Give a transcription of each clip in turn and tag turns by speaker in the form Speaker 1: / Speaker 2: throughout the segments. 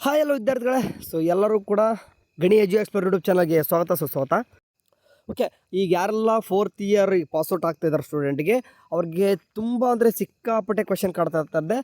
Speaker 1: Hi ಎಲ್ಲ ವಿದ್ಯಾರ್ಥಿಗಳೇ. So ಎಲ್ಲರೂ ಕೂಡ ಗಣಿ ಎಜು ಎಕ್ಸ್ಪರ್ಟ್ ಯೂಟ್ಯೂಬ್ ಚಾನಲ್ಗೆ ಸ್ವಾಗತ ಸುಸ್ವಾಗತ. ಓಕೆ, ಈಗ ಯಾರೆಲ್ಲ 4th ಇಯರ್ ಪಾಸ್ಔಟ್ ಆಗ್ತಾಯಿದ್ದಾರೆ ಸ್ಟೂಡೆಂಟ್ಗೆ, ಅವ್ರಿಗೆ ತುಂಬ ಅಂದರೆ ಸಿಕ್ಕಾಪಟ್ಟೆ ಕ್ವೆಶನ್ ಕಾಡ್ತಾ ಇರ್ತದೆ.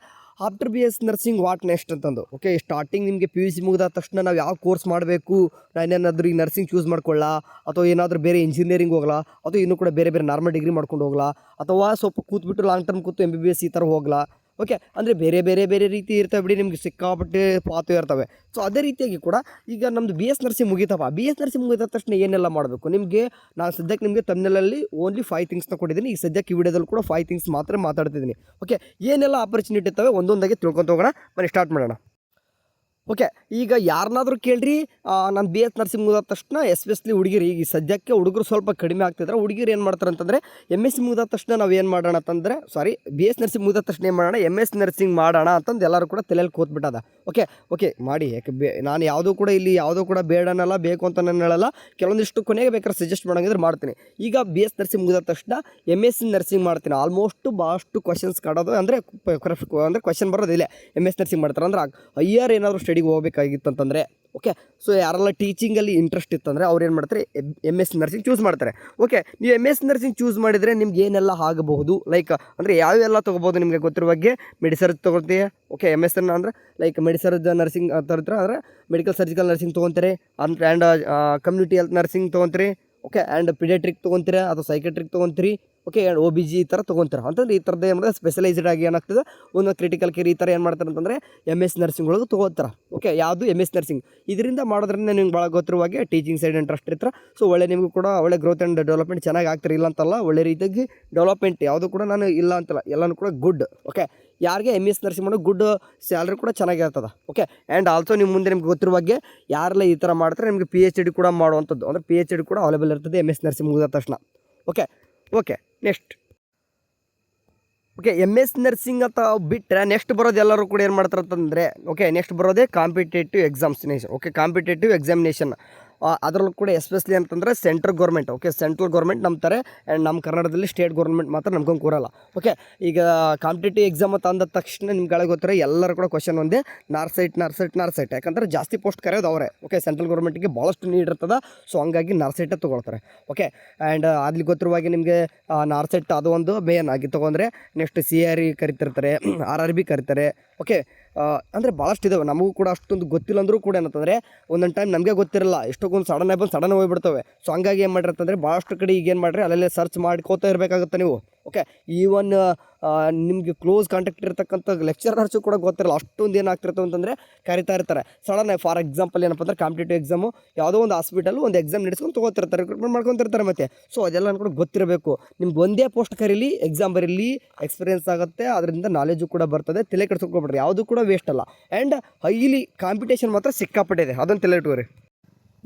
Speaker 1: After B S nursing what next ಅಂತಂದು. ಓಕೆ, ಸ್ಟಾರ್ಟಿಂಗ್ ನಿಮಗೆ PUC ಮುಗಿದ ತಕ್ಷಣ ನಾವು ಯಾವ ಕೋರ್ಸ್ ಮಾಡಬೇಕು, ನಾನೇನಾದರೂ ಈ ನರ್ಸಿಂಗ್ ಚೂಸ್ ಮಾಡ್ಕೊಳ್ಳಾ, ಅಥವಾ ಏನಾದರೂ ಬೇರೆ ಇಂಜಿನಿಯರಿಂಗ್ ಹೋಗ್ಲಾ, ಅಥವಾ ಇನ್ನೂ ಕೂಡ ಬೇರೆ ಬೇರೆ ನಾರ್ಮಲ್ ಡಿಗ್ರಿ ಮಾಡ್ಕೊಂಡು ಹೋಗ್ಲಾ, ಅಥವಾ ಸ್ವಲ್ಪ ಕೂತ್ಬಿಟ್ಟು ಲಾಂಗ್ ಟರ್ಮ್ ಕೂತು MBBS ಈ ಥರ ಹೋಗ್ಲಾ. ಓಕೆ, ಅಂದರೆ ಬೇರೆ ರೀತಿ ಇರ್ತವೆ ಬಿಡಿ, ನಿಮಗೆ ಸಿಕ್ಕಾಪಟ್ಟೆ ಪಾತು ಇರ್ತವೆ. ಸೊ ಅದೇ ರೀತಿಯಾಗಿ ಕೂಡ ಈಗ ನಮ್ಮದು BS ನರ್ಸಿಂಗ್ ಮುಗಿತಪ್ಪ. BS ನರ್ಸಿಂಗ್ ಮುಗಿದ ತಕ್ಷಣ ಏನೆಲ್ಲ ಮಾಡಬೇಕು ನಿಮಗೆ, ನಾನು ಸದ್ಯಕ್ಕೆ ನಿಮಗೆ ತಮಿಳಲ್ಲಿ ಓನ್ಲಿ 5 ಥಿಂಗ್ಸ್ನ ಕೊಟ್ಟಿದ್ದೀನಿ. ಈಗ ಸದ್ಯಕ್ಕೆ ಈ ವಿಡಿಯೋದಲ್ಲಿ ಕೂಡ 5 ಥಿಂಗ್ಸ್ ಮಾತ್ರ ಮಾತಾಡ್ತಿದ್ದೀನಿ. ಓಕೆ, ಏನೆಲ್ಲ ಆಪರ್ಚುನಿಟಿ ಇರ್ತವೆ ಒಂದೊಂದಾಗಿ ತಿಳ್ಕೊತ ಹೋಗೋಣ. ಬನ್ನಿ ಸ್ಟಾರ್ಟ್ ಮಾಡೋಣ. ಓಕೆ, ಈಗ ಯಾರನ್ನಾದರೂ ಕೇಳ್ರಿ, ನಾನು BS ನರ್ಸಿಂಗ್ ಮುಗಿದ ತಕ್ಷಣ ಎಸ್ಪೆಷಲಿ ಹುಡುಗಿರು, ಈಗ ಸದ್ಯಕ್ಕೆ ಹುಡುಗರು ಸ್ವಲ್ಪ ಕಡಿಮೆ ಆಗ್ತಿದ್ರೆ, ಹುಡುಗಿರು ಏನು ಮಾಡ್ತಾರೆ ಅಂತಂದರೆ MSc ಮುಗಿದ ತಕ್ಷಣ ನಾವು ಏನು ಮಾಡೋಣ ಅಂತಂದರೆ, BS ನರ್ಸಿಂಗ್ ಮುಗಿದ ತಕ್ಷಣ ಏನು ಮಾಡೋಣ, MS ನರ್ಸಿಂಗ್ ಮಾಡೋಣ ಅಂತಂದು ಎಲ್ಲರೂ ಕೂಡ ತಲೆಯಲ್ಲಿ ಕೂತ್ಬಿಟ್ಟದ. ಓಕೆ ಮಾಡಿ, ಯಾಕೆ ನಾನು ಯಾವುದೂ ಕೂಡ ಇಲ್ಲಿ ಯಾವುದೂ ಕೂಡ ಬೇಡನಲ್ಲ, ಬೇಕು ಅಂತ ನಾನು ಹೇಳಲ್ಲ. ಕೆಲವೊಂದಿಷ್ಟು ಕೊನೆಗೆ ಬೇಕಾದ್ರೆ ಸಜೆಸ್ಟ್ ಮಾಡೋಂಗಿದ್ರೆ ಮಾಡ್ತೀನಿ. ಈಗ BS ನರ್ಸಿಂಗ್ ಮುಗಿದ ತಕ್ಷಣ MSc ನರ್ಸಿಂಗ್ ಮಾಡ್ತೀನಿ. ಆಲ್ಮೋಸ್ಟ್ ಭಾಳಷ್ಟು ಕ್ವಶನ್ಸ್ ಕಾಡೋದು ಅಂದರೆ ಕ್ವಶನ್ ಬರೋದಿಲ್ಲ. MS ನರ್ಸಿಂಗ್ ಮಾಡ್ತಾರೆ ಅಂದ್ರೆ ಹೈಯರ್ ಏನಾದರೂ ಸ್ಟಡಿಗೆ ಹೋಗಬೇಕಾಗಿತ್ತು ಅಂತಂದರೆ. ಓಕೆ, ಸೊ ಯಾರೆಲ್ಲ ಟೀಚಿಂಗಲ್ಲಿ ಇಂಟ್ರೆಸ್ಟ್ ಇತ್ತಂದರೆ ಅವ್ರು ಏನು ಮಾಡ್ತಾರೆ, MS ನರ್ಸಿಂಗ್ ಚೂಸ್ ಮಾಡ್ತಾರೆ. ಓಕೆ, ನೀವು MS ನರ್ಸಿಂಗ್ ಚೂಸ್ ಮಾಡಿದರೆ ನಿಮ್ಗೆ ಏನೆಲ್ಲ ಆಗಬಹುದು, ಲೈಕ್ ಅಂದರೆ ಯಾವೆಲ್ಲ ತೊಗೋಬೋದು ನಿಮಗೆ ಗೊತ್ತಿರುವ ಬಗ್ಗೆ. ಮೆಡಿಸರ್ಜ್ ತೊಗೊಳ್ತೀವಿ. ಓಕೆ, MSN ಅಂದರೆ ಲೈಕ್ ಮೆಡಿಸರ್ಜ್ ನರ್ಸಿಂಗ್ ತರ್ತಾರೆ, ಅಂದರೆ ಮೆಡಿಕಲ್ ಸರ್ಜಿಕಲ್ ನರ್ಸಿಂಗ್ ತೊಗೊತೀರಿ, ಆ್ಯಂಡ್ ಕಮ್ಯುನಿಟಿ ಹೆಲ್ತ್ ನರ್ಸಿಂಗ್ ತೊಗೊತೀರಿ. ಓಕೆ, ಆ್ಯಂಡ್ ಪಿಡಿಯಾಟ್ರಿಕ್ ತೊಗೊತೀರಾ ಅಥವಾ ಸೈಕೆಟ್ರಿಕ್ ತೊಗೊತೀರಿ. ಓಕೆ, ಆ್ಯಂಡ್ OBG ಈ ಥರ ತೊಗೊತಾರೆ. ಅಂತಂದ್ರೆ ಈ ಥರದ್ದು ಏನು ಸ್ಪೆಷಲೈಸ್ಡ್ ಆಗಿ ಏನಾಗ್ತದೆ, ಒಂದು ಕ್ರಿಟಿಕಲ್ ಕೇರ್ ಈ ಥರ ಏನು ಮಾಡ್ತಾರೆ ಅಂತಂದರೆ MS ನರ್ಸಿಂಗ್ ಒಳಗೆ ತೊಗೋತಾರೆ. ಓಕೆ, ಯಾವುದು MS ನರ್ಸಿಂಗ್. ಇದರಿಂದ ಮಾಡೋದ್ರಿಂದ ನಿಮ್ಗೆ ಭಾಳ ಗೊತ್ತಿರುವಾಗೆ ಟೀಚಿಂಗ್ ಸೈಡ್ ಇಂಟ್ರೆಸ್ಟ್ ಇರ್ತಾರೆ. ಸೊ ಒಳ್ಳೆ ನಿಮಗೂ ಕೂಡ ಒಳ್ಳೆ ಗ್ರೋತ್ ಆ್ಯಂಡ್ ಡೆವಲಪ್ಮೆಂಟ್ ಚೆನ್ನಾಗಿ ಆಗ್ತಾರೆ, ಇಲ್ಲ ಅಂತಲ್ಲ. ಒಳ್ಳೆ ರೀತಿಯಾಗಿ ಡೆವಲಪ್ಮೆಂಟ್ ಯಾವುದು ಕೂಡ ನಾನು ಇಲ್ಲ ಅಂತಲ್ಲ, ಎಲ್ಲನೂ ಕೂಡ ಗುಡ್. ಓಕೆ, ಯಾರಿಗೆ MS ನರ್ಸಿಂಗ್ ಮಾಡೋ ಗುಡ್ ಸ್ಯಾಲ್ರಿ ಕೂಡ ಚೆನ್ನಾಗಿರ್ತದೆ. ಓಕೆ, ಆ್ಯಂಡ್ ಆಲ್ಸೋ ನಿಮ್ಮ ಮುಂದೆ ನಿಮ್ಗೆ ಗೊತ್ತಿರುವಾಗೆ ಯಾರೆಲ್ಲ ಈ ಥರ ಮಾಡ್ತಾರೆ ನಿಮಗೆ PhD ಕೂಡ ಮಾಡುವಂಥದ್ದು, ಅಂದರೆ PhD ಕೂಡ ಅವೈಲೇಬಲ್ ಇರ್ತದೆ MS ನರ್ಸಿಂಗ್ ಮುಗಿದ ತಕ್ಷಣ. Okay next. Okay, MS nursing ಅಂತ ಬಿಟ್ಟರೆ ನೆಕ್ಸ್ಟ್ ಬರೋದು ಎಲ್ಲರೂ ಕೂಡ ಏನು ಮಾಡ್ತಾರೆ ಅಂತಂದರೆ, ಓಕೆ ನೆಕ್ಸ್ಟ್ ಬರೋದೇ competitive examination. Okay, competitive examination ಅದರಲ್ಲೂ ಕೂಡ ಎಸ್ಪೆಷಲಿ ಅಂತಂದರೆ central government. Okay, central government ನಂಬ್ತಾರೆ, ಆ್ಯಂಡ್ ನಮ್ಮ ಕರ್ನಾಟಕದಲ್ಲಿ ಸ್ಟೇಟ್ ಗೌರ್ಮೆಂಟ್ ಮಾತ್ರ ನಮ್ಕೊಂಡು ಕೂರಲ್ಲ. ಓಕೆ, ಈಗ ಕಾಂಪಿಟೇಟಿವ್ ಎಕ್ಸಾಮ್ ಅಂತ ಅಂದ ತಕ್ಷಣ ನಿಮ್ಗೆ ಗೊತ್ತಿರೋ ಎಲ್ಲರೂ ಕೂಡ ಕ್ವಶನ್ ಒಂದೇ, ನಾರ್ಸೈಟ್. ಯಾಕಂದರೆ ಜಾಸ್ತಿ ಪೋಸ್ಟ್ ಕರೆಯೋದು ಅವರೇ. ಓಕೆ, ಸೆಂಟ್ರಲ್ ಗೌರ್ಮೆಂಟಿಗೆ ಭಾಳಷ್ಟು ನೀಡ್ ಇರ್ತದೆ. ಸೊ ಹಂಗಾಗಿ ನಾರ್ಸೈಟೇ ತೊಗೊಳ್ತಾರೆ. ಓಕೆ, ಆ್ಯಂಡ್ ಅಲ್ಲಿ ಗೊತ್ತಿರುವಾಗೆ ನಿಮಗೆ ನಾರ್ಸೈಟ್ ಅದು ಒಂದು ಮೇನ್ ಆಗಿ ತೊಗೊಂಡ್ರೆ, ನೆಕ್ಸ್ಟ್ CRE ಕರಿತಿರ್ತಾರೆ, RRB ಕರಿತಾರೆ. ಓಕೆ, ಅಂದರೆ ಭಾಳಷ್ಟು ಇದ್ದಾವೆ, ನಮಗೂ ಕೂಡ ಅಷ್ಟೊಂದು ಗೊತ್ತಿಲ್ಲ ಅಂದರೂ ಕೂಡ ಏನಂತಂದರೆ ಒಂದೊಂದು ಟೈಮ್ ನಮಗೆ ಗೊತ್ತಿರಲ್ಲ, ಎಷ್ಟೊಂದು ಸಡನ್ ಹೋಗ್ಬಿಡ್ತವೆ. ಸೊ ಹಂಗಾಗಿ ಏನು ಮಾಡಿರ್ತಂದರೆ ಭಾಳಷ್ಟು ಕಡೆ ಈಗ ಏನು ಮಾಡಿರಿ, ಅಲ್ಲಲ್ಲೇ ಸರ್ಚ್ ಮಾಡ್ಕೋತಾ ಇರಬೇಕಾಗುತ್ತೆ ನೀವು. ಓಕೆ, ಈವನ್ ನಿಮಗೆ ಕ್ಲೋಸ್ ಕಾಂಟ್ಯಾಕ್ಟ್ ಇರ್ತಕ್ಕಂಥ ಲೆಕ್ಚರರ್ಸು ಕೂಡ ಗೊತ್ತಿರಲ್ಲ, ಅಷ್ಟೊಂದು ಏನಾಗ್ತಿರ್ತವೆ ಅಂತಂದರೆ ಕರಿತಾ ಇರ್ತಾರೆ ಸಡನ್. ಫಾರ್ ಎಕ್ಸಾಂಪಲ್ ಏನಪ್ಪ ಅಂದರೆ ಕಾಂಪಿಟೇಟಿವ್ ಎಕ್ಸಾಮು ಯಾವುದೋ ಒಂದು ಹಾಸ್ಪಿಟಲ್ ಒಂದು ಎಕ್ಸಾಮ್ ನಡೆಸ್ಕೊಂಡು ತೊಗೋತಿರ್ತಾರೆ, ರಿಕ್ರೂಟ್ಮೆಂಟ್ ಮಾಡ್ಕೊತಿರ್ತಾರೆ. ಮತ್ತು ಸೊ ಅದೆಲ್ಲ ಕೂಡ ಗೊತ್ತಿರಬೇಕು. ನಿಮ್ಗೆ ಒಂದೇ ಪೋಸ್ಟ್ ಕರೀಲಿ, ಎಕ್ಸಾಮ್ ಬರೀಲಿ, ಎಕ್ಸ್ಪೀರಿಯನ್ಸ್ ಆಗುತ್ತೆ, ಅದರಿಂದ ನಾಲೆಜು ಕೂಡ ಬರ್ತದೆ. ತಲೆ ಕೆಡಿಸ್ಕೊಬಿಡ್ರಿ, ಯಾವುದು ಕೂಡ ವೇಸ್ಟ್ ಅಲ್ಲ. ಆ್ಯಂಡ್ ಹೈಲಿ ಕಾಂಪಿಟೇಷನ್ ಮಾತ್ರ ಸಿಕ್ಕಾಪಟ್ಟೆ ಇದೆ, ಅದನ್ನು ತಲೆ ಇಟ್ಕೋರಿ.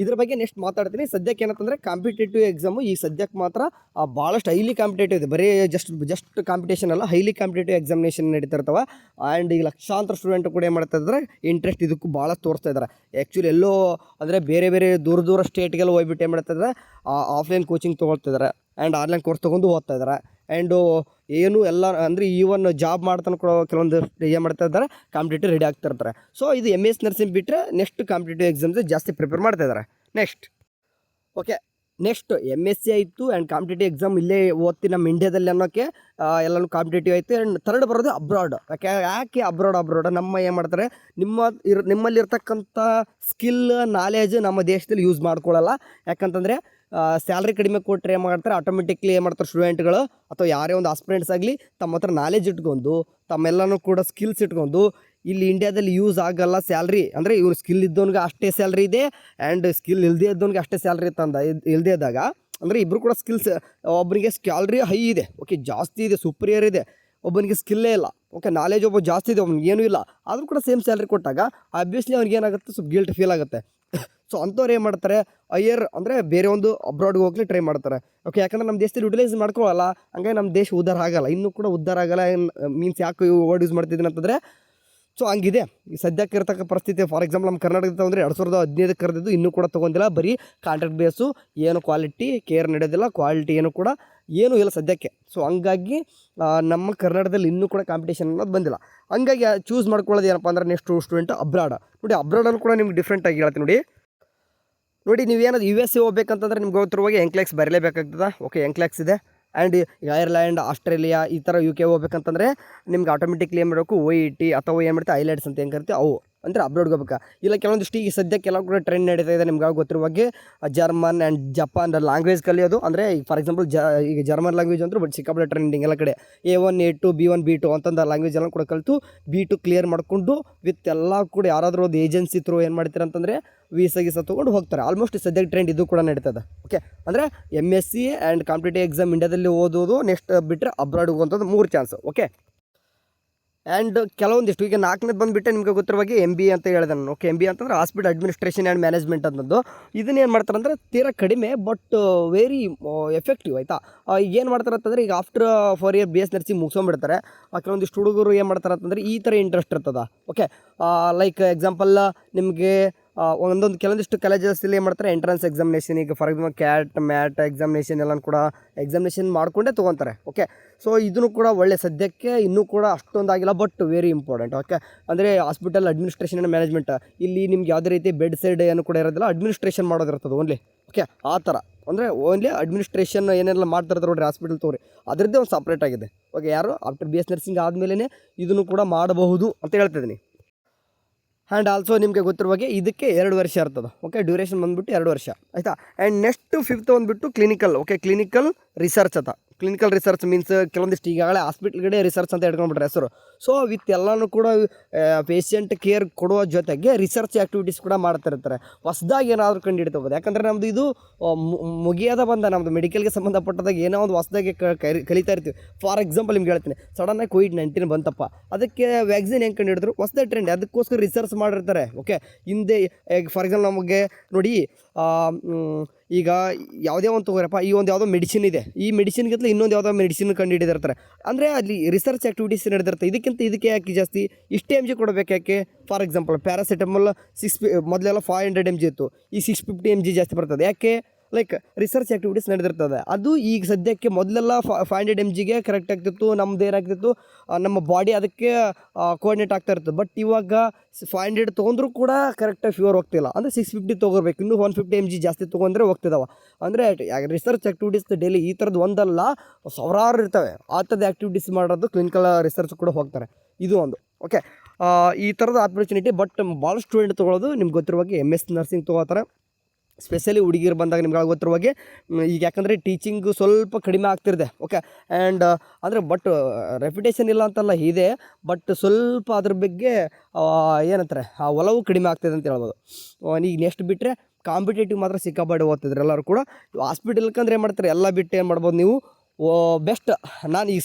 Speaker 1: ಇದ್ರ ಬಗ್ಗೆ ನೆಕ್ಸ್ಟ್ ಮಾತಾಡ್ತೀನಿ. ಸದ್ಯಕ್ಕೆ ಏನಂತಂದರೆ ಕಾಂಪಿಟೇಟಿವ್ ಎಕ್ಸಾಮು ಈ ಸದ್ಯಕ್ಕೆ ಮಾತ್ರ ಭಾಳಷ್ಟು ಹೈಲಿ ಕಾಂಪಿಟೇಟಿವ್ ಇದೆ. ಬರೀ ಜಸ್ಟ್ ಕಾಂಪಿಟೇಷನ್ ಅಲ್ಲ, ಹೈಲಿ ಕಾಂಪಿಟೇಟಿವ್ ಎಕ್ಸಾಮಿನೇಷನ್ ನಡೀತಿರ್ತವೆ. ಆ್ಯಂಡ್ ಈಗ ಲಕ್ಷಾಂತರ ಸ್ಟೂಡೆಂಟ್ ಕೂಡ ಏನು ಮಾಡ್ತಾ ಇದ್ದಾರೆ, ಇಂಟ್ರೆಸ್ಟ್ ಇದಕ್ಕೂ ಭಾಳ ತೋರಿಸ್ತಾ ಇದ್ದಾರೆ. ಆ್ಯಕ್ಚುಲಿ ಎಲ್ಲೋ ಅಂದರೆ ಬೇರೆ ದೂರ ಸ್ಟೇಟ್ಗೆಲ್ಲ ಹೋಗ್ಬಿಟ್ಟು ಏನು ಮಾಡ್ತಾ ಇದ್ದಾರೆ, ಆಫ್ಲೈನ್ ಕೋಚಿಂಗ್ ತೊಗೊಳ್ತಿದ್ದಾರೆ, ಆ್ಯಂಡ್ ಆನ್ಲೈನ್ ಕೋರ್ಸ್ ತೊಗೊಂಡು ಓದ್ತಾ ಇದ್ದಾರೆ. ಆ್ಯಂಡು ಏನು ಎಲ್ಲ ಅಂದರೆ ಈವನ್ ಜಾಬ್ ಮಾಡ್ತಾನೆ ಕೂಡ ಕೆಲವೊಂದು ಏನು ಮಾಡ್ತಾ ಇದ್ದಾರೆ, ಕಾಂಪಿಟೇಟಿವ್ ರೆಡಿ ಆಗ್ತಿರ್ತಾರೆ. ಸೊ ಇದು MS ನರ್ಸಿಂಗ್ ಬಿಟ್ಟರೆ ನೆಕ್ಸ್ಟ್ ಕಾಂಪಿಟೇಟಿವ್ ಎಕ್ಸಾಮ್ಸ್ ಜಾಸ್ತಿ ಪ್ರಿಪೇರ್ ಮಾಡ್ತಾ ಇದ್ದಾರೆ. ನೆಕ್ಸ್ಟ್ MSc ಆಯಿತು, ಆ್ಯಂಡ್ ಕಾಂಪಿಟೇಟಿವ್ ಎಕ್ಸಾಮ್ ಇಲ್ಲೇ ಓದ್ತೀನಿ ನಮ್ಮ ಇಂಡಿಯಾದಲ್ಲಿ ಅನ್ನೋಕ್ಕೆ ಎಲ್ಲನೂ ಕಾಂಪಿಟೇಟಿವ್ ಆಯಿತು. ಆ್ಯಂಡ್ ಥರ್ಡ್ ಬರೋದು ಅಬ್ರಾಡ್. ಯಾಕೆ ಅಬ್ರಾಡ್ ನಮ್ಮ ಏನು ಮಾಡ್ತಾರೆ, ನಿಮ್ಮಲ್ಲಿರ್ತಕ್ಕಂಥ ಸ್ಕಿಲ್ ನಾಲೆಜ್ ನಮ್ಮ ದೇಶದಲ್ಲಿ ಯೂಸ್ ಮಾಡ್ಕೊಳ್ಳಲ್ಲ. ಯಾಕಂತಂದರೆ ಸ್ಯಾಲ್ರಿ ಕಡಿಮೆ ಕೊಟ್ಟರೆ ಏನು ಮಾಡ್ತಾರೆ, ಆಟೋಮೆಟಿಕ್ಲಿ ಏನು ಮಾಡ್ತಾರೆ ಸ್ಟೂಡೆಂಟ್ಗಳು ಅಥವಾ ಯಾರೇ ಒಂದು ಆಸ್ಪಿರೆಂಟ್ಸ್ ಆಗಲಿ ತಮ್ಮ ಹತ್ರ ನಾಲೆಜ್ ಇಟ್ಕೊಂಡು ತಮ್ಮೆಲ್ಲನೂ ಕೂಡ ಸ್ಕಿಲ್ಸ್ ಇಟ್ಕೊಂಡು ಇಲ್ಲಿ ಇಂಡಿಯಾದಲ್ಲಿ ಯೂಸ್ ಆಗಲ್ಲ ಸ್ಯಾಲ್ರಿ. ಅಂದರೆ ಇವ್ನು ಸ್ಕಿಲ್ ಇದ್ದವನಿಗೆ ಅಷ್ಟೇ ಸ್ಯಾಲ್ರಿ ಇದೆ, ಆ್ಯಂಡ್ ಸ್ಕಿಲ್ ಇಲ್ಲದೇ ಇದ್ದವನಿಗೆ ಅಷ್ಟೇ ಸ್ಯಾಲ್ರಿ ಇಲ್ಲದೇ ಇದ್ದಾಗ, ಅಂದರೆ ಇಬ್ಬರು ಕೂಡ ಸ್ಕಿಲ್ಸ್, ಒಬ್ಬರಿಗೆ ಸ್ಯಾಲ್ರಿ ಹೈ ಇದೆ, ಓಕೆ ಜಾಸ್ತಿ ಇದೆ, ಸುಪ್ರಿಯರ್ ಇದೆ, ಒಬ್ಬನಿಗೆ ಸ್ಕಿಲ್ಲೇ ಇಲ್ಲ. ಓಕೆ, ನಾಲೆಜ್ ಒಬ್ಬ ಜಾಸ್ತಿ ಇದೆ, ಅವ್ನಿಗೆ ಏನೂ ಇಲ್ಲ, ಆದರೂ ಕೂಡ ಸೇಮ್ ಸ್ಯಾಲ್ರಿ ಕೊಟ್ಟಾಗ ಆಬ್ವಿಯಸ್ಲಿ ಅವ್ನಿಗೆ ಏನಾಗುತ್ತೆ, ಸ್ವಲ್ಪ ಗಿಲ್ಟ್ ಫೀಲ್ ಆಗುತ್ತೆ. ಸೊ ಅಂಥವ್ರು ಏನು ಮಾಡ್ತಾರೆ, ಹೈಯರ್ ಅಂದರೆ ಬೇರೆ ಒಂದು ಅಬ್ರಾಡ್ಗೆ ಹೋಗ್ಲಿ ಟ್ರೈ ಮಾಡ್ತಾರೆ. ಓಕೆ, ಯಾಕಂದರೆ ನಮ್ಮ ದೇಶದಲ್ಲಿ ಯುಟಿಲೈಸ್ ಮಾಡ್ಕೊಳ್ಳಲ್ಲ, ಹಂಗಾಗಿ ನಮ್ಮ ದೇಶ ಉದ್ಧಾರ ಆಗಲ್ಲ, ಇನ್ನೂ ಕೂಡ ಉದ್ಧಾರ ಆಗಲ್ಲ. ಮೀನ್ಸ್ ಯಾಕೆ ವರ್ಡ್ ಯೂಸ್ ಮಾಡ್ತಿದ್ದೀನಿ ಅಂತಂದರೆ, ಸೊ ಹಂಗಿದೆ ಈ ಸದ್ಯಕ್ಕೆ ಇರತಕ್ಕ ಪರಿಸ್ಥಿತಿ. ಫಾರ್ ಎಕ್ಸಾಂಪಲ್ ನಮ್ಮ ಕರ್ನಾಟಕದ ಅಂದರೆ 2015 ಕರೆದಿದ್ದು ಇನ್ನೂ ಕೂಡ ತೊಗೊಂಡಿಲ್ಲ. ಬರೀ ಕಾಂಟ್ರಾಕ್ಟ್ ಬೇಸು, ಏನು ಕ್ವಾಲಿಟಿ ಕೇರ್ ನಡೆಯೋದಿಲ್ಲ, ಕ್ವಾಲಿಟಿ ಏನು ಕೂಡ ಏನೂ ಇಲ್ಲ ಸದ್ಯಕ್ಕೆ. ಸೊ ಹಂಗಾಗಿ ನಮ್ಮ ಕರ್ನಾಟಕದಲ್ಲಿ ಇನ್ನೂ ಕೂಡ ಕಾಂಪಿಟೇಷನ್ ಅನ್ನೋದು ಬಂದಿಲ್ಲ. ಹಂಗಾಗಿ ಚೂಸ್ ಮಾಡ್ಕೊಳ್ಳೋದು ಏನಪ್ಪ ಅಂದ್ರೆ ನೆಕ್ಸ್ಟ್ ಸ್ಟೂಡೆಂಟ್ ಅಬ್ರಾಡ್. ನೋಡಿ ಅಬ್ರಾಡಲ್ಲಿ ಕೂಡ ನಿಮ್ಗೆ ಡಿಫ್ರೆಂಟಾಗಿ ಹೇಳ್ತೀನಿ ನೋಡಿ ನೀವೇನಾದ್ರು US ಹೋಗ್ಬೇಕಂತಂದ್ರೆ ನಿಮ್ಗೆ ಗೊತ್ತಿರುವಾಗ ಎಂಕ್ಲೆಕ್ಸ್ ಬರಲೇಬೇಕಾಗ್ತದೆ. ಓಕೆ, ಎಂಕ್ಲೆಕ್ಸ್ ಇದೆ. ಆ್ಯಂಡ್ ಐರ್ಲ್ಯಾಂಡ್, ಆಸ್ಟ್ರೇಲಿಯಾ ಈ ಥರ UK ಹೋಗ್ಬೇಕಂತಂದರೆ ನಿಮ್ಗೆ ಆಟೋಮೆಟಿಕ್ಲಿ ಏನು ಮಾಡಬೇಕು, OET ಅಥವಾ ಏನು ಮಾಡ್ತೀವಿ ಐಲ್ಯಾಂಡ್ಸ್ ಅಂತ ಹೆಂಗೆ ಕರಿತೀವಿ ಅವು ಅಂದರೆ ಅಬ್ರಾಡ್ಗೆ ಹೋಗ್ಬೇಕಾ. ಇಲ್ಲ ಕೆಲವೊಂದಿಷ್ಟು ಈಗ ಸದ್ಯಕ್ಕೆಲ್ಲ ಕೂಡ ಟ್ರೆಂಡ್ ನಡೀತಾ ಇದೆ ನಿಮ್ಗೆ ಗೊತ್ತಿರುವಾಗೆ ಜರ್ಮನ್ ಆ್ಯಂಡ್ ಜಪಾನ್ ಲ್ಯಾಂಗ್ವೇಜ್ ಕಲಿಯೋದು. ಅಂದರೆ ಈಗ ಫಾರ್ ಎಕ್ಸಾಂಪಲ್ ಈಗ ಜರ್ಮನ್ ಲ್ಯಾಂಗ್ವೇಜ್ ಅಂದ್ರೆ ಬಟ್ ಸಿಕ್ಕಾಪಟ್ಟೆ ಟ್ರೆಂಡಿಂಗ್ ಎಲ್ಲ ಕಡೆ. A1 A2 B1 B2 ಅಂತಂದು ಲ್ಯಾಂಗ್ವೇಜ್ ಎಲ್ಲ ಕೂಡ ಕಲಿತು B2 ಕ್ಲಿಯರ್ ಮಾಡಿಕೊಂಡು ವಿತ್ ಎಲ್ಲ ಕೂಡ ಯಾರಾದರೂ ಒಂದು ಏಜೆನ್ಸಿ ಥ್ರೂ ಏನು ಮಾಡ್ತಾರೆ ಅಂತಂದರೆ ವೀಸಾ ತೊಗೊಂಡು ಹೋಗ್ತಾರೆ. ಆಲ್ಮೋಸ್ಟ್ ಸದ್ಯಕ್ಕೆ ಟ್ರೆಂಡ್ ಇದು ಕೂಡ ನಡೀತದೆ. ಓಕೆ, ಅಂದರೆ MSc ಆ್ಯಂಡ್ ಕಾಂಪಿಟೇಟಿವ್ ಎಕ್ಸಾಮ್ ಇಂಡಿಯಾದಲ್ಲಿ ಓದೋದು, ನೆಕ್ಸ್ಟ್ ಬಿಟ್ಟರೆ ಅಬ್ರಾಡ್ಗೆ ಹೋಗೋಂಥದ್ದು 3 ಚಾನ್ಸ್. ಓಕೆ, ಆ್ಯಂಡ್ ಕೆಲವೊಂದಿಷ್ಟು ಈಗ 4ನೇದು ಬಂದುಬಿಟ್ಟೆ ನಿಮಗೆ ಗೊತ್ತಿರುವಾಗೆ MBA ಅಂತ ಹೇಳಿದೆ ನಾನು. ಓಕೆ, MBA ಅಂತಂದ್ರೆ ಹಾಸ್ಪಿಟಲ್ ಅಡ್ಮಿನಿಸ್ಟ್ರೇಷನ್ ಆ್ಯಂಡ್ ಮ್ಯಾನೇಜ್ಮೆಂಟ್ ಅನ್ನೋದು. ಇದನ್ನೇನು ಮಾಡ್ತಾರೆ ಅಂದರೆ ತೀರಾ ಕಡಿಮೆ ಬಟ್ ವೆರಿ ಎಫೆಕ್ಟಿವ್ ಆಯಿತಾ. ಈಗ ಏನು ಮಾಡ್ತಾರೆ ಅಂತಂದರೆ ಈಗ ಆಫ್ಟರ್ 4 ಇಯರ್ BS ನರ್ಸಿಂಗ್ ಮುಗಿಸ್ಕೊಂಡ್ಬಿಡ್ತಾರೆ. ಕೆಲವೊಂದಿಷ್ಟು ಹುಡುಗರು ಏನು ಮಾಡ್ತಾರೆ ಅಂತಂದರೆ ಈ ಥರ ಇಂಟ್ರೆಸ್ಟ್ ಇರ್ತದೆ. ಓಕೆ, ಲೈಕ್ ಎಕ್ಸಾಂಪಲ್ ನಿಮಗೆ ಒಂದೊಂದು ಕೆಲವೊಂದಿಷ್ಟು ಕಾಲೇಜಸ್ಸಲ್ಲಿ ಏನು ಮಾಡ್ತಾರೆ ಎಂಟ್ರೆನ್ಸ್ ಎಕ್ಸಾಮಿನೇಷನ್, ಈಗ for example cat mat examination ಎಲ್ಲ ಕೂಡ ಎಕ್ಸಾಮಿನೇಷನ್ ಮಾಡಿಕೊಂಡೇ ತೊಗೊತಾರೆ. ಓಕೆ, ಸೊ ಇದನ್ನು ಕೂಡ ಒಳ್ಳೆ ಸದ್ಯಕ್ಕೆ ಇನ್ನೂ ಕೂಡ ಅಷ್ಟೊಂದಾಗಿಲ್ಲ ಬಟ್ ವೆರಿ ಇಂಪಾರ್ಟೆಂಟ್. ಓಕೆ, ಅಂದರೆ ಹಾಸ್ಪಿಟಲ್ ಅಡ್ಮಿನಿಸ್ಟ್ರೇಷನ್ ಆ್ಯಂಡ್ ಮ್ಯಾನೇಜ್ಮೆಂಟ್ ಇಲ್ಲಿ ನಿಮ್ಗೆ ಯಾವುದೇ ರೀತಿ ಬೆಡ್ ಸೈಡ್ ಏನು ಕೂಡ ಇರೋದಿಲ್ಲ, ಅಡ್ಮಿನಿಸ್ಟ್ರೇಷನ್ ಮಾಡೋದಿರ್ತದೆ ಓನ್ಲಿ. ಓಕೆ, ಆ ಥರ ಅಂದರೆ ಓನ್ಲಿ ಅಡ್ಮಿನಿಸ್ಟ್ರೇಷನ್ ಏನೆಲ್ಲ ಮಾಡ್ತಿರ್ತಾರೆ ನೋಡಿರಿ ಹಾಸ್ಪಿಟಲ್ ತೋರಿ, ಅದರದ್ದೇ ಒಂದು ಸಪ್ರೇಟ್ ಆಗಿದೆ. ಓಕೆ, ಯಾರು ಆಫ್ಟರ್ BS ನರ್ಸಿಂಗ್ ಆದಮೇಲೆ ಇದನ್ನು ಕೂಡ ಮಾಡಬಹುದು ಅಂತ ಹೇಳ್ತಿದ್ದೀನಿ. ಆ್ಯಂಡ್ ಆಲ್ಸೋ ನಿಮಗೆ ಗೊತ್ತಿರುವಾಗೆ ಇದಕ್ಕೆ 2 ವರ್ಷ ಇರ್ತದೆ. ಓಕೆ, ಡ್ಯೂರೇಷನ್ ಬಂದುಬಿಟ್ಟು 2 ವರ್ಷ ಆಯಿತಾ. ಆ್ಯಂಡ್ ನೆಕ್ಸ್ಟ್ 5th ಬಂದುಬಿಟ್ಟು ಕ್ಲಿನಿಕಲ್. ಓಕೆ, ಕ್ಲಿನಿಕಲ್ ರಿಸರ್ಚ್ ಅಂತ. ಕ್ಲಿನಿಕಲ್ ರಿಸರ್ಚ್ ಮೀನ್ಸ್ ಕೆಲವೊಂದಿಷ್ಟು ಈಗಾಗಲೇ ಹಾಸ್ಪಿಟ್ಲ್ಗಡೆ ರಿಸರ್ಚ್ ಅಂತ ಇಟ್ಕೊಂಡ್ಬಿಟ್ರೆ ಹೆಸರು. ಸೊ ವಿತ್ ಎಲ್ಲನೂ ಕೂಡ ಪೇಷಂಟ್ ಕೇರ್ ಕೊಡುವ ಜೊತೆಗೆ ರಿಸರ್ಚ್ ಆ್ಯಕ್ಟಿವಿಟೀಸ್ ಕೂಡ ಮಾಡ್ತಿರ್ತಾರೆ. ಹೊಸದಾಗಿ ಏನಾದರೂ ಕಂಡು ಹಿಡಿತೋಗೋದು, ಯಾಕಂದರೆ ನಮ್ಮದು ಇದು ಮುಗಿಯೋದ ಬಂದ ನಮ್ಮದು ಮೆಡಿಕಲ್ಗೆ ಸಂಬಂಧಪಟ್ಟದಾಗ ಏನೋ ಒಂದು ಹೊಸದಾಗಿ ಕಲಿತಾ ಇರ್ತೀವಿ. ಫಾರ್ ಎಕ್ಸಾಂಪಲ್ ನಿಮ್ಗೆ ಹೇಳ್ತೀನಿ, ಸಡನ್ನಾಗಿ COVID-19 ಬಂತಪ್ಪ, ಅದಕ್ಕೆ ವ್ಯಾಕ್ಸಿನ್ ಹೆಂಗೆ ಕಂಡು ಹಿಡಿದ್ರು, ಹೊಸದೇ ಟ್ರೆಂಡ್, ಅದಕ್ಕೋಸ್ಕರ ರಿಸರ್ಚ್ ಮಾಡಿರ್ತಾರೆ. ಓಕೆ, ಹಿಂದೆ ಫಾರ್ ಎಕ್ಸಾಂಪಲ್ ನಮಗೆ ನೋಡಿ ಈಗ ಯಾವುದೇ ಒಂದು ತೊಗೊರಪ್ಪ, ಈ ಒಂದು ಯಾವುದೋ ಮೆಡಿಸಿನ್ ಇದೆ, ಈ ಮೆಡಿಸಿನ್ಗಿಂತ ಇನ್ನೊಂದು ಯಾವುದೋ ಮೆಡಿಸಿನ್ ಕಂಡು ಹಿಡಿದಿರ್ತಾರೆ. ಅಂದರೆ ಅಲ್ಲಿ ರಿಸರ್ಚ್ ಆ್ಯಕ್ಟಿವಿಟೀಸ್ ನಡೆದಿರ್ತಾರೆ. ಇದಕ್ಕೆ ಯಾಕೆ ಜಾಸ್ತಿ ಇಷ್ಟೇ MG ಕೊಡಬೇಕು ಯಾಕೆ. ಫಾರ್ ಎಕ್ಸಾಂಪಲ್ ಪ್ಯಾರಾಸಿಟಮಲ್ ಮೊದಲೆಲ್ಲ 500 mg ಇತ್ತು, ಈ 650 mg ಜಾಸ್ತಿ ಬರ್ತದೆ. ಯಾಕೆ, ಲೈಕ್ ರಿಸರ್ಚ್ ಆ್ಯಕ್ಟಿವಿಟೀಸ್ ನಡೆದಿರ್ತದೆ. ಅದು ಈಗ ಸದ್ಯಕ್ಕೆ ಮೊದಲೆಲ್ಲ 500 mgಗೆ ಕರೆಕ್ಟ್ ಆಗ್ತಿತ್ತು, ನಮ್ಮದು ಏನಾಗ್ತಿತ್ತು ನಮ್ಮ ಬಾಡಿ ಅದಕ್ಕೆ ಕೋಆರ್ಡಿನೇಟ್ ಆಗ್ತಾ ಇರ್ತದೆ. ಬಟ್ ಇವಾಗ 500 ತೊಗೊಂಡ್ರೂ ಕೂಡ ಕರೆಕ್ಟಾಗಿ ಫೀವರ್ ಹೋಗ್ತಿಲ್ಲ. ಅಂದರೆ 650 ತೊಗೋಬೇಕು, ಇನ್ನೂ 150 mg ಜಾಸ್ತಿ ತೊಗೊಂಡ್ರೆ ಹೋಗ್ತಿದ್ದಾವೆ. ಅಂದರೆ ರಿಸರ್ಚ್ ಆ್ಯಕ್ಟಿವಿಟೀಸ್ ಡೈಲಿ ಈ ಥರದ್ದು ಒಂದಲ್ಲ ಸಾವಿರಾರು ಇರ್ತವೆ. ಆ ಥರದ ಆ್ಯಕ್ಟಿವಿಟೀಸ್ ಮಾಡೋದು ಕ್ಲಿನಿಕಲ್ ರಿಸರ್ಚ್ ಕೂಡ ಹೋಗ್ತಾರೆ. ಇದು ಒಂದು. ಓಕೆ, ಈ ಥರದ ಆಪರ್ಚುನಿಟಿ. ಬಟ್ ಭಾಳ ಸ್ಟೂಡೆಂಟ್ ತೊಗೊಳ್ಳೋದು ನಿಮ್ಗೆ ಗೊತ್ತಿರುವಾಗೆ MS ನರ್ಸಿಂಗ್ ತೊಗೋತಾರೆ. ಸ್ಪೆಷಲಿ ಹುಡುಗಿರು ಬಂದಾಗ ನಿಮ್ಗೆ ಗೊತ್ತಿರುವಾಗೆ ಈಗ ಯಾಕಂದರೆ ಟೀಚಿಂಗು ಸ್ವಲ್ಪ ಕಡಿಮೆ ಆಗ್ತಿದೆ. ಓಕೆ, ಆ್ಯಂಡ್ ಅಂದರೆ ಬಟ್ ರೆಪ್ಯುಟೇಷನ್ ಇಲ್ಲ ಅಂತಲ್ಲ ಇದೆ, ಬಟ್ ಸ್ವಲ್ಪ ಅದ್ರ ಬಗ್ಗೆ ಏನಂತಾರೆ ಆ ಒಲವು ಕಡಿಮೆ ಆಗ್ತಿದೆ ಅಂತ ಹೇಳ್ಬೋದು. ಈಗ ನೆಕ್ಸ್ಟ್ ಬಿಟ್ಟರೆ ಕಾಂಪಿಟೇಟಿವ್ ಮಾತ್ರ ಸಿಕ್ಕಾಪಟ್ಟೆ ಓದ್ತಿದ್ರು ಎಲ್ಲರೂ ಕೂಡ. ಹಾಸ್ಪಿಟಲ್ಕಂದ್ರೆ ಏನು ಮಾಡ್ತಾರೆ, ಎಲ್ಲ ಬಿಟ್ಟು ಏನು ಮಾಡ್ಬೋದು ನೀವು ಬೆಸ್ಟ್. ನಾನು ಈಗ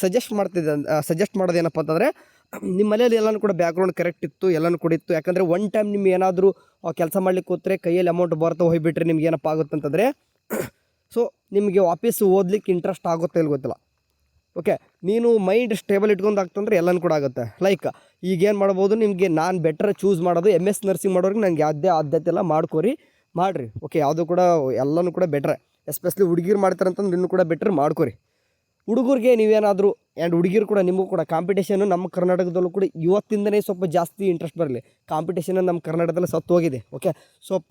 Speaker 1: ಸಜೆಸ್ಟ್ ಮಾಡೋದೇನಪ್ಪ ಅಂತಂದರೆ, ನಿಮ್ಮ ಮನೇಲಿ ಎಲ್ಲನೂ ಕೂಡ ಬ್ಯಾಕ್ಗ್ರೌಂಡ್ ಕರೆಕ್ಟ್ ಇತ್ತು, ಎಲ್ಲನೂ ಕೂಡ ಇತ್ತು. ಯಾಕಂದರೆ ಒನ್ ಟೈಮ್ ನಿಮ್ಗೆ ಏನಾದರೂ ಕೆಲಸ ಮಾಡ್ಲಿಕ್ಕೆ ಕೂತ್ರೆ ಕೈಯಲ್ಲಿ ಅಮೌಂಟ್ ಬರ್ತಾ ಹೋಗಿಬಿಟ್ರೆ ನಿಮ್ಗೆ ಏನಪ್ಪ ಆಗುತ್ತೆ ಅಂತಂದರೆ, ಸೊ ನಿಮಗೆ ವಾಪಸ್ ಓದ್ಲಿಕ್ಕೆ ಇಂಟ್ರೆಸ್ಟ್ ಆಗುತ್ತೆ ಇಲ್ಲ ಗೊತ್ತಿಲ್ಲ. ಓಕೆ, ನೀನು ಮೈಂಡ್ ಸ್ಟೇಬಲ್ ಇಟ್ಕೊಂಡು ಆಗ್ತಂದ್ರೆ ಎಲ್ಲನೂ ಕೂಡ ಆಗುತ್ತೆ. ಲೈಕ್ ಈಗೇನು ಮಾಡ್ಬೋದು, ನಿಮಗೆ ನಾನು ಬೆಟರ್ ಚೂಸ್ ಮಾಡೋದು MS ನರ್ಸಿಂಗ್ ಮಾಡೋರಿಗೆ ನನಗೆ ಯಾವುದೇ ಆದ್ಯತೆ ಎಲ್ಲ ಮಾಡಿರಿ. ಓಕೆ, ಯಾವುದು ಕೂಡ ಎಲ್ಲನೂ ಕೂಡ ಬೆಟ್ರೆ, ಎಸ್ಪೆಷಲಿ ಹುಡುಗಿರು ಮಾಡ್ತಾರೆ ಅಂತಂದ್ರೆ ಇನ್ನೂ ಕೂಡ ಬೆಟ್ರ್ ಮಾಡ್ಕೊರಿ. ಹುಡುಗರಿಗೆ ನೀವೇನಾದರೂ ಆ್ಯಂಡ್ ಹುಡುಗಿರು ಕೂಡ ನಿಮಗೂ ಕೂಡ ಕಾಂಪಿಟೇಷನ್ನು ನಮ್ಮ ಕರ್ನಾಟಕದಲ್ಲೂ ಕೂಡ ಇವತ್ತಿಂದನೇ ಸ್ವಲ್ಪ ಜಾಸ್ತಿ ಇಂಟ್ರೆಸ್ಟ್ ಬರಲಿ. ಕಾಂಪಿಟೇಷನ್ ನಮ್ಮ ಕರ್ನಾಟಕದಲ್ಲಿ ಸತ್ತು ಹೋಗಿದೆ. ಓಕೆ, ಸ್ವಲ್ಪ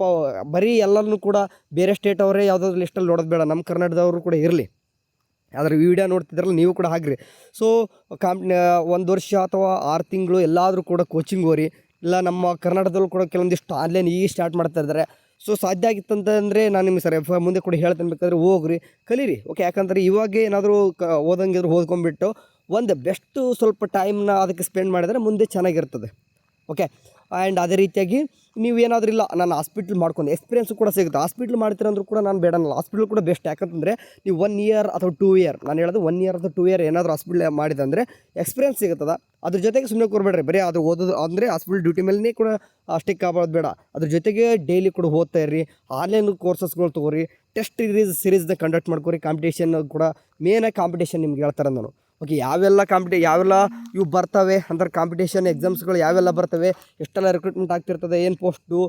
Speaker 1: ಬರೀ ಎಲ್ಲನೂ ಕೂಡ ಬೇರೆ ಸ್ಟೇಟ್ ಅವರೇ ಯಾವುದಾದ್ರು ಲಿಸ್ಟಲ್ಲಿ ನೋಡೋದು ಬೇಡ, ನಮ್ಮ ಕರ್ನಾಟಕದವರು ಕೂಡ ಇರಲಿ. ಅದರ ವಿಡಿಯೋ ನೋಡ್ತಿದ್ರಲ್ಲ ನೀವು ಕೂಡ ಹಾಕ್ರಿ. ಸೊ 1 ವರ್ಷ ಅಥವಾ 6 ತಿಂಗಳು ಎಲ್ಲಾದರೂ ಕೂಡ ಕೋಚಿಂಗ್ ಹೋರಿ. ಇಲ್ಲ ನಮ್ಮ ಕರ್ನಾಟಕದಲ್ಲೂ ಕೂಡ ಕೆಲವೊಂದಿಷ್ಟು ಆನ್ಲೈನ್ ಈಗ ಸ್ಟಾರ್ಟ್ ಮಾಡ್ತಾ ಇದ್ದಾರೆ. ಸೊ ಸಾಧ್ಯ ಆಗಿತ್ತಂತಂದರೆ ನಾನು ನಿಮಗೆ ಸರ್ ಮುಂದೆ ಕೂಡ ಹೇಳ್ತೇನೆ, ಬೇಕಾದ್ರೆ ಹೋಗ್ರಿ, ಕಲೀರಿ. ಓಕೆ, ಯಾಕಂದರೆ ಇವಾಗ ಏನಾದರೂ ಓದಂಗಿದ್ರು ಓದ್ಕೊಂಡ್ಬಿಟ್ಟು ಒಂದು ಬೆಸ್ಟು ಸ್ವಲ್ಪ ಟೈಮ್ನ ಅದಕ್ಕೆ ಸ್ಪೆಂಡ್ ಮಾಡಿದರೆ ಮುಂದೆ ಚೆನ್ನಾಗಿರ್ತದೆ. ಓಕೆ, ಆ್ಯಂಡ್ ಅದೇ ರೀತಿಯಾಗಿ ನೀವು ಏನಾದರೂ ಇಲ್ಲ ನಾನು ಹಾಸ್ಪಿಟ್ಲ್ ಮಾಡ್ಕೊಂಡು ಎಕ್ಸ್ಪೀರಿಯನ್ಸು ಕೂಡ ಸಿಗುತ್ತೆ. ಹಾಸ್ಪಿಟ್ಲ್ ಮಾಡ್ತೀರಂದ್ರೂ ಕೂಡ ನಾನು ಬೇಡನಲ್ಲ, ಹಾಸ್ಪಿಟ್ಲ್ ಕೂಡ ಬೆಸ್ಟ್. ಯಾಕಂತಂದರೆ ನೀವು 1 ಇಯರ್ ಅಥವಾ 2 ಇಯರ್, ನಾನು ಹೇಳೋದು 1 ಇಯರ್ ಅಥವಾ 2 ಇಯರ್ ಏನಾದರೂ ಹಾಸ್ಪಿಟ್ಲ್ ಮಾಡಿದಂದರೆ ಎಕ್ಸ್ಪೀರಿಯನ್ಸ್ ಸಿಗುತ್ತದೆ. ಅದ್ರ ಜೊತೆಗೆ ಸುಮ್ಮನೆ ಕೊಡಬೇಡ್ರಿ, ಬರೀ ಅದು ಓದೋದು ಅಂದರೆ ಹಾಸ್ಪಿಟಲ್ ಡ್ಯೂಟಿ ಮೇಲೇ ಕೂಡ ಸ್ಟಿಕ್ ಆಗೋದು ಬೇಡ. ಅದ್ರ ಜೊತೆಗೆ ಡೈಲಿ ಕೂಡ ಓದ್ತಾ ಇರ್ರಿ, ಆನ್ಲೈನ್ ಕೋರ್ಸಸ್ಗಳು ತೊಗೊರಿ, ಟೆಸ್ಟ್ ಸೀರೀಸ್ನ ಕಂಡಕ್ಟ್ ಮಾಡ್ಕೊರಿ. ಕಾಂಪಿಟೇಷನ್ ಕೂಡ ಮೇನಾಗಿ ಕಾಂಪಿಟೇಷನ್ ನಿಮ್ಗೆ ಹೇಳ್ತಾರೆ ನಾನು. ಓಕೆ, ಯಾವೆಲ್ಲ ಇವು ಬರ್ತವೆ ಅಂದ್ರೆ ಕಾಂಪಿಟೇಷನ್ ಎಕ್ಸಾಮ್ಸ್ಗಳು ಯಾವೆಲ್ಲ ಬರ್ತವೆ, ಎಷ್ಟೆಲ್ಲ ರಿಕ್ರೂಟ್ಮೆಂಟ್ ಆಗ್ತಿರ್ತದೆ, ಏನು ಪೋಸ್ಟು,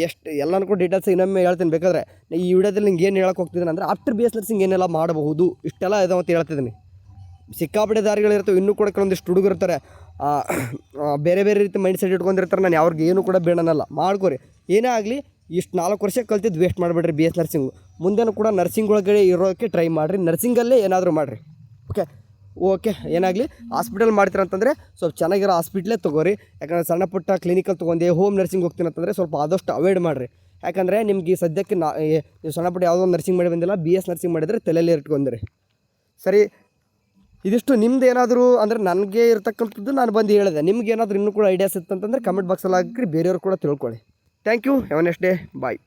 Speaker 1: ಎಷ್ಟು ಎಲ್ಲನೂ ಕೂಡ ಡೀಟೇಲ್ಸ್ ಇನ್ನೊಮ್ಮೆ ಹೇಳ್ತೀನಿ. ಬೇಕಾದರೆ ಈ ವಿಡಿಯೋದಲ್ಲಿ ನಿಂಗೆ ಏನು ಹೇಳಕ್ಕೆ ಹೋಗ್ತಿದ್ದೀನಿ ಅಂದರೆ ಆಫ್ಟರ್ ಬಿ ಎಸ್ ನರ್ಸಿಂಗ್ ಏನೆಲ್ಲ ಮಾಡಬಹುದು ಇಷ್ಟೆಲ್ಲ ಇದೆ ಅಂತ ಹೇಳ್ತಿದ್ದೀನಿ. ಸಿಕ್ಕಾಪಟ್ಟೆ ದಾರಿಗಳಿರ್ತವೆ. ಇನ್ನೂ ಕೂಡ ಕೆಲವೊಂದಿಷ್ಟು ಹುಡುಗರು ಇರ್ತಾರೆ, ಬೇರೆ ಬೇರೆ ರೀತಿ ಮೈಂಡ್ ಸೆಟ್ ಇಟ್ಕೊಂಡಿರ್ತಾರೆ. ನಾನು ಅವ್ರಿಗೆ ಏನು ಕೂಡ ಬೇಡನಲ್ಲ, ಮಾಡ್ಕೊರಿ. ಏನೇ ಆಗಲಿ ಇಷ್ಟು 4 ವರ್ಷ ಕಲ್ತಿದ್ದು ವೇಸ್ಟ್ ಮಾಡಿಬಿಡ್ರಿ ಬಿ ಎಸ್ ನರ್ಸಿಂಗು. ಮುಂದೆನೂ ಕೂಡ ನರ್ಸಿಂಗ್ ಒಳಗಡೆ ಇರೋಕ್ಕೆ ಟ್ರೈ ಮಾಡಿರಿ, ನರ್ಸಿಂಗಲ್ಲೇ ಏನಾದರೂ ಮಾಡಿರಿ. ಓಕೆ ಏನಾಗಲಿ ಹಾಸ್ಪಿಟಲ್ ಮಾಡ್ತೀರಂತಂದರೆ ಸ್ವಲ್ಪ ಚೆನ್ನಾಗಿರೋ ಹಾಸ್ಪಿಟ್ಲೇ ತೊಗೋರಿ. ಯಾಕಂದರೆ ಸಣ್ಣ ಪುಟ್ಟ ಕ್ಲಿನಿಕಲ್ಲಿ ತೊಗೊಂಡು ಹೋಮ್ ನರ್ಸಿಂಗ್ ಹೋಗ್ತೀನಿ ಅಂತಂದರೆ ಸ್ವಲ್ಪ ಆದಷ್ಟು ಅವಾಯ್ಡ್ ಮಾಡಿರಿ. ಯಾಕಂದರೆ ನಿಮ್ಗೆ ಈ ಸದ್ಯಕ್ಕೆ ನೀವು ಸಣ್ಣ ಪುಟ್ಟ ಯಾವುದೋ ನರ್ಸಿಂಗ್ ಮಾಡಿ ಬಂದಿಲ್ಲ, ಬಿ ಎಸ್ ನರ್ಸಿಂಗ್ ಮಾಡಿದರೆ ತಲೆಯಲ್ಲಿ ಇಟ್ಕೊಂಡ್ರಿ. ಸರಿ, ಇದಿಷ್ಟು ನಿಮ್ದು ಏನಾದರೂ ಅಂದರೆ ನನಗೆ ಇರ್ತಕ್ಕಂಥದ್ದು ನಾನು ಬಂದು ಹೇಳಿದೆ. ನಿಮ್ಗೆ ಏನಾದರೂ ಇನ್ನೂ ಕೂಡ ಐಡಿಯಾಸ್ ಇತ್ತಂತಂದರೆ ಕಮೆಂಟ್ ಬಾಕ್ಸಲ್ಲಿ ಹಾಕಿ ಬೇರೆಯವ್ರು ಕೂಡ ತಿಳ್ಕೊಳ್ಳಿ. Thank you. Have a next day. Bye.